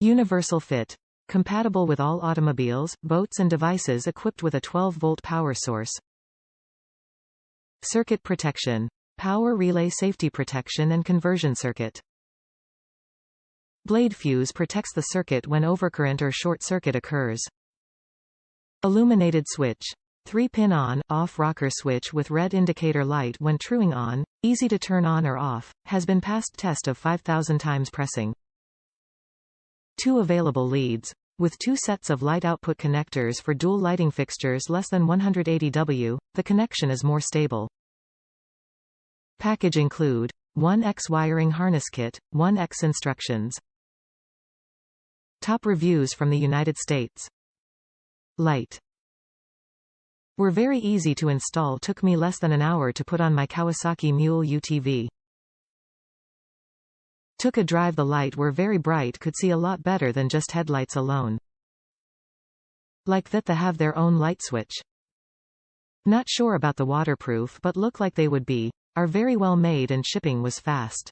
Universal fit. Compatible with all automobiles, boats and devices equipped with a 12-volt power source. Circuit protection. Power relay safety protection and conversion circuit. Blade fuse protects the circuit when overcurrent or short circuit occurs. Illuminated switch. 3-pin on-off rocker switch with red indicator light when truing on, easy to turn on or off, has been passed test of 5,000 times pressing. 2 available leads. With 2 sets of light output connectors for dual lighting fixtures less than 180 W, the connection is more stable. Package include 1x wiring harness kit, 1x instructions. Top reviews from the United States. Lite. Were very easy to install, took me less than an hour to put on my Kawasaki Mule UTV. Took a drive. The light were very bright, could see a lot better than just headlights alone. Like that they have their own light switch. Not sure about the waterproof but look like they would be. Are very well made and shipping was fast.